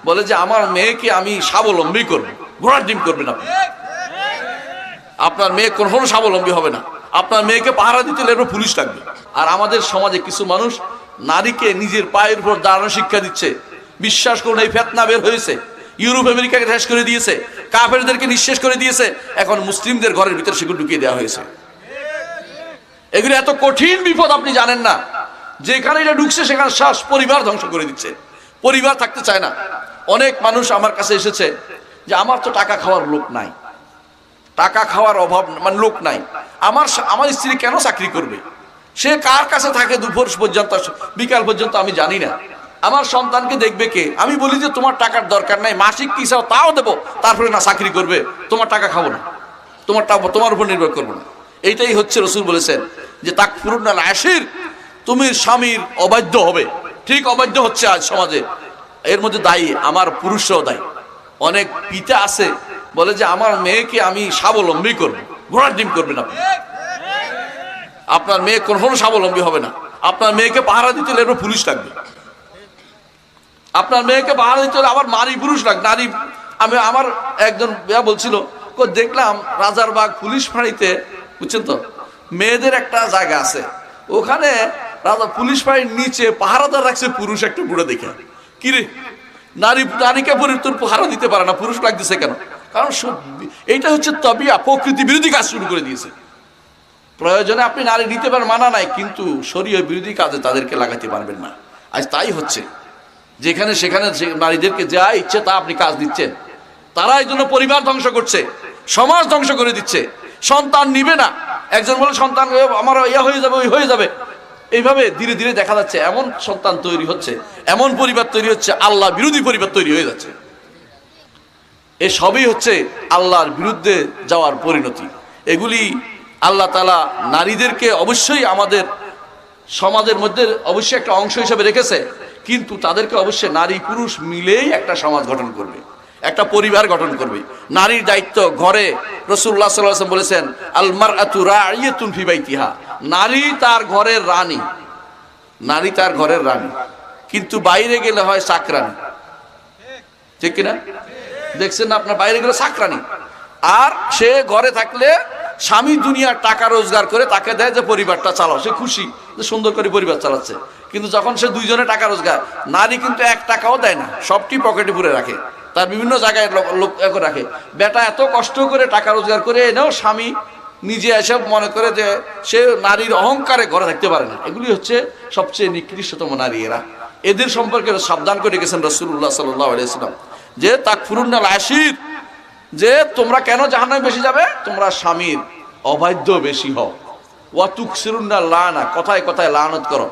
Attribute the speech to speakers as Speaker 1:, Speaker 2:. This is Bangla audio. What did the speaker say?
Speaker 1: বলে যে আমার মেয়েকে আমি স্বাবলম্বী করব, ঘোড়ার ডিম করবেন আপনি। আপনার মেয়ে কখনো স্বাবলম্বী হবে না। আপনার মেয়েকে পাহারা দিতে হলে পুলিশ লাগবে। আর আমাদের সমাজে কিছু মানুষ নারীকে নিজের পায়ের উপর দাঁড়ানো শিক্ষা দিচ্ছে। বিশ্বাস করুন, এই ফিতনা বের হয়েছে, ইউরোপ আমেরিকাকে শেষ করে দিয়েছে, কাফেরদেরকে নিঃশেষ করে দিয়েছে, এখন মুসলিমদের ঘরের ভিতরে সেগুলো ঢুকিয়ে দেওয়া হয়েছে। এগুলো এত কঠিন বিপদ আপনি জানেন না। যেখানে এটা ঢুকছে সেখানে শ্বাস পরিবার ধ্বংস করে দিচ্ছে, পরিবার থাকতে চায় না। অনেক মানুষ আমার কাছে এসেছে যে আমার তো টাকা খাওয়ার লোক নাই, টাকা খাওয়ার অভাব মানে লোক নাই, আমার স্ত্রী কেন চাকরি করবে, সে কার কাছে থাকে দুপুর পর্যন্ত বিকাল পর্যন্ত আমি জানি না, আমার সন্তানকে দেখবে কে। আমি বলি যে তোমার টাকার দরকার নাই, মাসিক কি চাও তাও দেবো, তারপরে না চাকরি করবে, তোমার টাকা খাবো না, তোমার উপর নির্ভর করবো না। এইটাই হচ্ছে রাসূল বলেছেন যে তাকফুরুনাল আশির, তুমি স্বামীর অবাধ্য হবে। ঠিক অবাধ্য হচ্ছে আজ সমাজে, এর মধ্যে দায়ী আমার পুরুষরাও দায়ী। অনেক পিতা আছে বলে যে আমার মেয়েকে আমি স্বাবলম্বী করব, ঘোড়ার ডিম করবেন আপনি। আপনার মেয়ে কখনো স্বাবলম্বী হবে না। আপনার মেয়েকে পাহারা দিতে হলে পুলিশ লাগবে। আপনার মেয়েকে পাহারা দিতে হলে আবার নারী পুরুষ লাগবে। নারী আমার একজন বলছিল, দেখলাম রাজারবাগ পুলিশ ফাঁড়িতে, বুঝছেন তো, মেয়েদের একটা জায়গা আছে, ওখানে রাজা পুলিশ ফাঁড়ির নিচে পাহারাদার রাখছে পুরুষ একটা বুড়ো দেখে। কিরে, নারীকে তোর পাহারা দিতে পারে না, পুরুষ লাগতেছে কেন? কারণ এইটা হচ্ছে তবিয়া, প্রকৃতি বিরোধী কাজ শুরু করে দিয়েছে। প্রয়োজনে আপনি নারী নিতে পারেন, মানা নাই, কিন্তু শরীয় বিরোধী কাজে তাদেরকে লাগাতে পারবেন না। আজ তাই হচ্ছে, যেখানে সেখানে নারীদেরকে যা ইচ্ছে তা আপনি কাজ দিচ্ছেন। তারা এই জন্য পরিবার ধ্বংস করছে, সমাজ ধ্বংস করে দিচ্ছে। সন্তান নিবে না, একজন বলে সন্তান আমার ইয়া হয়ে যাবে, ওই হয়ে যাবে। এইভাবে ধীরে ধীরে দেখা যাচ্ছে এমন সন্তান তৈরি হচ্ছে, এমন পরিবার তৈরি হচ্ছে, আল্লাহ বিরোধী পরিবার তৈরি হয়ে যাচ্ছে। এ সবই হচ্ছে আল্লাহর বিরুদ্ধে যাওয়ার পরিণতি। এগুলি আল্লাহ তাআলা নারীদেরকে অবশ্যই আমাদের সমাজের মধ্যে অবশ্যই একটা অংশ হিসেবে রেখেছে, কিন্তু তাদেরকে অবশ্যই নারী পুরুষ মিলেই একটা সমাজ গঠন করবে, একটা পরিবার গঠন করবে। নারীর দায়িত্ব ঘরে, রাসূলুল্লাহ সাল্লাল্লাহু আলাইহি ওয়াসাল্লাম বলেছেন আল মারআতু রাইয়াতুন ফি বাইতিহা, নারী তার ঘরের রানী, নারী তার ঘরের রানী, কিন্তু বাইরে গেলে হয় চাকরানী। ঠিক কিনা? দেখছেন না আপনার, বাইরে গেলে চাকরানী। আর সে ঘরে থাকলে স্বামী দুনিয়ার টাকা রোজগার করে তাকে দেয় যে পরিবারটা চালাও, সে খুশি যে সুন্দর করে পরিবার চালাচ্ছে। কিন্তু যখন সে দুইজনে টাকা রোজগার, নারী কিন্তু 1 টাকাও দেয় না, সবটি পকেটে পুরে রাখে, তার বিভিন্ন জায়গায় লোক রাখে। বেটা এত কষ্ট করে টাকা রোজগার করে এনেও স্বামী নিজে এসব মনে করে যে সে নারীর অহংকারে ঘরে থাকতে পারে না। এগুলি হচ্ছে সবচেয়ে নিকৃষ্টতম নারী। এরা, এদের সম্পর্কে সাবধান করে গেছেন রাসূলুল্লাহ সাল্লাল্লাহু আলাইহি ওয়াসাল্লাম যে তাকফুরুনাল আশির, যে তোমরা কেন জাহান্নামে বেশি যাবে, তোমরা স্বামীর অবাধ্য বেশি হও। ওয়া তুকসিরুনাল লানা, কথায় কথায় লানত করো।